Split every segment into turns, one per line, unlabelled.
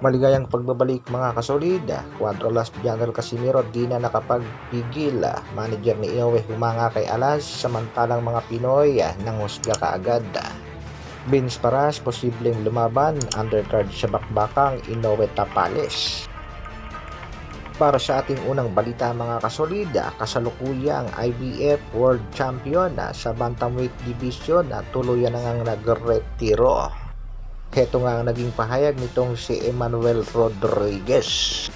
Maligayang pagbabalik mga kasolid. Cuadro-Las General Casimiro di na nakapagpigil. Manager ni Inoue humanga kay Alas, samantalang mga Pinoy nanghusga kaagad. Vince Paras posibleng lumaban, undercard sa bakbakang Inoue Tapales. Para sa ating unang balita mga kasolid, kasalukuyang IBF World Champion sa Bantamweight Division tuluyan na ngang nagretiro. Heto nga ang naging pahayag nitong si Emmanuel Rodriguez.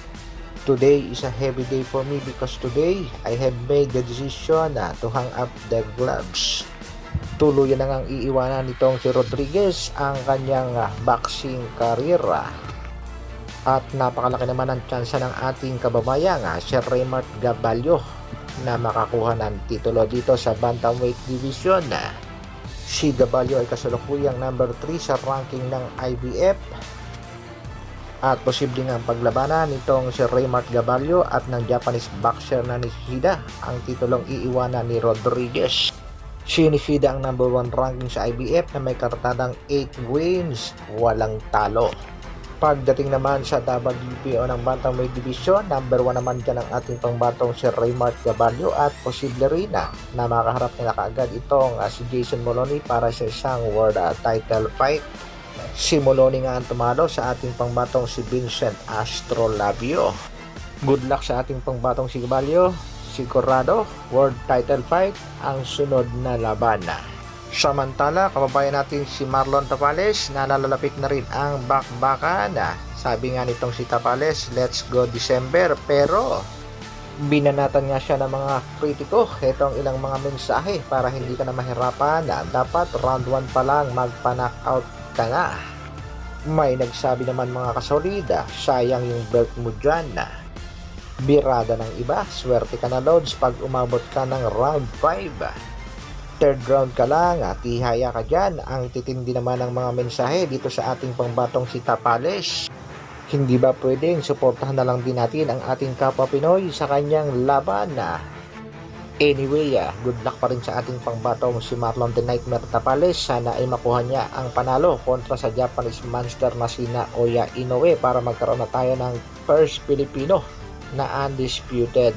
Today is a heavy day for me because today I have made the decision to hang up the gloves. Tuluyan na ngang iiwanan nitong si Rodriguez ang kanyang boxing career. At napakalaki naman ang tsansa ng ating kababayang si Raymart Gabalio na makakuha ng titulo dito sa Bantamweight Division. Si Gabalio ay kasalukuyang number 3 sa ranking ng IBF at posibleng ang paglabanan nitong si Raymart Gabalio at ng Japanese boxer na Nishida ang titulong iiwanan ni Rodriguez. Si Nishida ang number 1 ranking sa IBF na may katatadang 8 wins, walang talo. Pagdating naman sa WBO ng Bantamweight Division, number 1 naman dyan ang ating pangbatong si Raymart Gabalio at posible rin na makaharap nila kaagad itong si Jason Moloney para sa isang world title fight. Si Moloney nga ang tumalo sa ating pangbatong si Vincent Astrolabio. Good luck sa ating pangbatong si Gabalio. Sigurado, world title fight ang sunod na laban. Samantala, kababayan natin si Marlon Tapales na nalalapit na rin ang bakbakan. Sabi nga nitong si Tapales, let's go December, pero binanatan nga siya ng mga kritiko. Ito ang ilang mga mensahe para hindi ka na mahirapan. Dapat round 1 pa lang magpa-knockout ka na. May nagsabi naman mga kasolid, sayang yung belt mo dyan. Birada ng iba, swerte ka na Lods pag umabot ka ng round 5. Third round ka lang, tihaya ka dyan. Ang titindi naman ng mga mensahe dito sa ating pangbatong si Tapales. Hindi ba pwedeng suportahan na lang din natin ang ating kapwa Pinoy sa kanyang laban? Anyway, good luck pa rin sa ating pangbatong si Marlon the Nightmare Tapales. Sana ay makuha niya ang panalo kontra sa Japanese monster na si Naoya Inoue para magkaroon na tayo ng first Filipino na undisputed.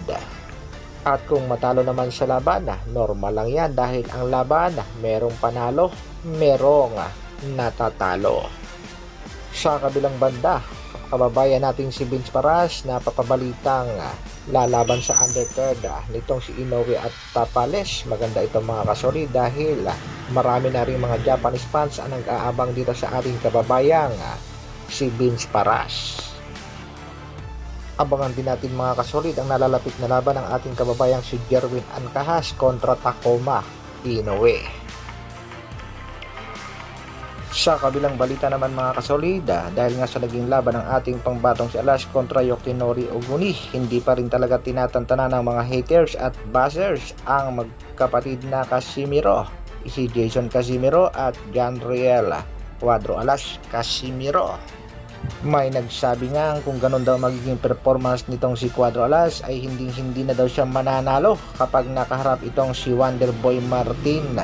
At kung matalo naman sa laban, normal lang yan dahil ang laban, merong panalo, merong natatalo. Sa kabilang banda, kababayan natin si Vince Paras na papabalitang lalaban sa undercard nitong si Inoue at Tapales. Maganda itong mga kasolid dahil marami na rin mga Japanese fans ang nag-aabang dito sa ating kababayang si Vince Paras. Abangan din natin mga kasolid ang nalalapit na laban ng ating kababayang si Jerwin Ancahas kontra Takuma Inoue. Sa kabilang balita naman mga kasolid, dahil nga sa naging laban ng ating pangbatong si Alas kontra Yoshinori Oguni, hindi pa rin talaga tinatantanan ng mga haters at buzzers ang magkapatid na Casimiro, si Jason Casimiro at Janriel Cuadro-Alas Casimiro. May nagsabi nga kung ganun daw magiging performance nitong si Cuadro-Alas ay hindi na daw siya mananalo kapag nakaharap itong si Wonderboy Martin.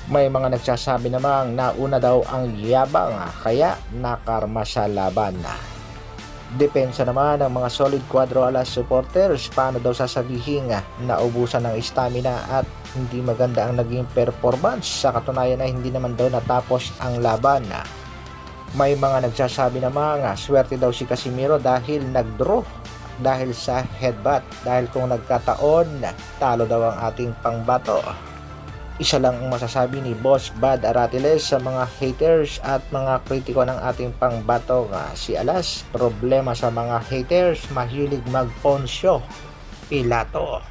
May mga nagsasabi namang nauna daw ang yabang kaya nakarma sa laban. Depensa naman ng mga solid Cuadro-Alas supporters, paano daw sasabihin naubusan ng stamina at hindi maganda ang naging performance, sa katunayan ay hindi naman daw natapos ang laban. May mga nagsasabi namang swerte daw si Casimiro dahil nag-draw dahil sa headbutt, dahil kung nagkataon talo daw ang ating pangbato. Isa lang ang masasabi ni Boss Bad Aratiles sa mga haters at mga kritiko ng ating pangbato si Alas. Problema sa mga haters, mahilig mag-ponsyo Pilato.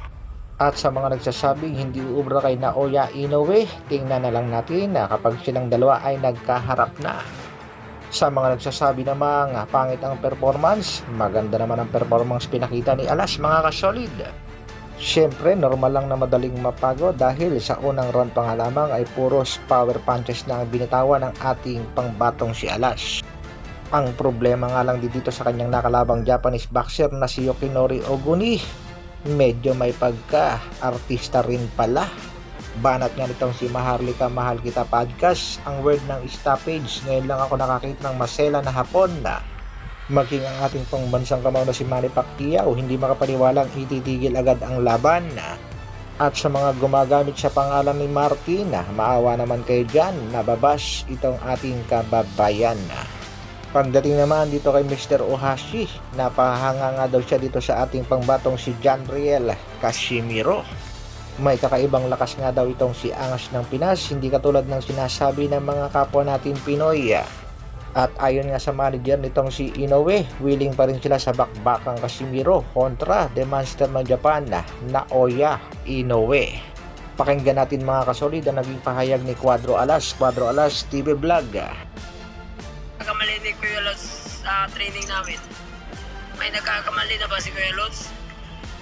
At sa mga nagsasabing hindi uubra kay Naoya Inoue, tingnan na lang natin kapag silang dalawa ay nagkaharap na. Sa mga nagsasabi namang pangit ang performance, maganda naman ang performance pinakita ni Alas mga kasolid. Siyempre, normal lang na madaling mapagod dahil sa unang round pa nga lamang ay puros power punches na ang binitawan ng ating pangbatong si Alas. Ang problema nga lang dito sa kanyang nakalabang Japanese boxer na si Yoshinori Oguni, medyo may pagka-artista rin pala. Banat nga nitong si Maharlika Mahal Kita Podcast ang word ng stoppage. Ngayon lang ako nakakita ng masela na hapon na Maging ang ating pangbansang kamao na si Manny Pacquiao hindi makapaniwalang ititigil agad ang laban. At sa mga gumagamit sa pangalan ni Martina, maawa naman kayo dyan, nababash itong ating kababayan. Pagdating naman dito kay Mr. Ohashi, napahanga nga daw siya dito sa ating pangbatong si Janriel Casimiro. May kakaibang lakas nga daw itong si Angas ng Pinas, hindi katulad ng sinasabi ng mga kapwa natin Pinoy. At ayon nga sa manager nitong si Inoue, willing pa rin sila sa bakbakang Casimiro kontra The Monster ng Japan, Naoya Inoue. Pakinggan natin mga kasolid ang naging pahayag ni Cuadro Alas TV Vlog.
Nagkamali ni Kuya Lods sa training namin. May nagkakamali na ba si Kuya Lods?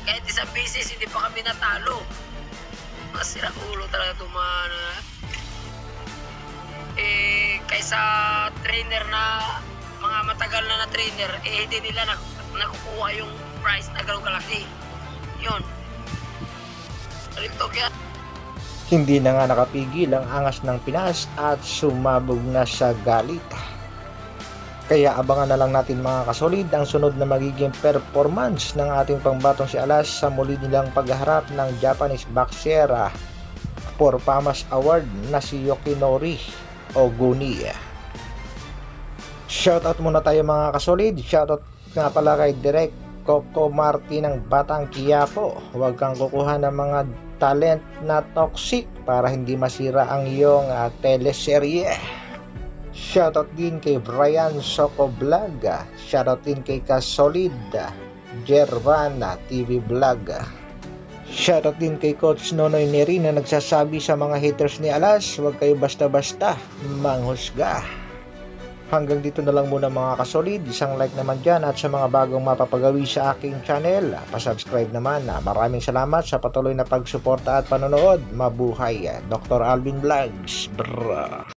Kahit isang beses hindi pa kami natalo. Masira ulo talaga tumana. Kaysa trainer na mga matagal na trainer, hindi nila nakukuha yung price na gano'ng kalaki. Yun. Taliptok yan.
Hindi na nga nakapigil ang Angas ng Pinas at sumabog na sa galit. Kaya abangan na lang natin mga kasolid ang sunod na magiging performance ng ating pangbatong si Alas sa muli nilang pagharap ng Japanese boxer for Famas Award na si Yokinori Oguni. Shoutout muna tayo mga kasolid. Shoutout nga pala kay Direk Coco Martin ng Batang Quiapo. Huwag kang kukuha ng mga talent na toxic para hindi masira ang iyong teleserye. Shoutout din kay Brian Soco Vlog. Shoutout din kay Kasolid Jervana TV Vlog. Shoutout din kay Coach Nonoy Neri na nagsasabi sa mga haters ni Alas, huwag kayo basta-basta manghusga. Hanggang dito na lang muna mga kasolid. Isang like naman dyan at sa mga bagong mapapagawi sa aking channel, pasubscribe naman. Maraming salamat sa patuloy na pagsuporta at panonood. Mabuhay Dr. Alvin Vlogs. Brrr.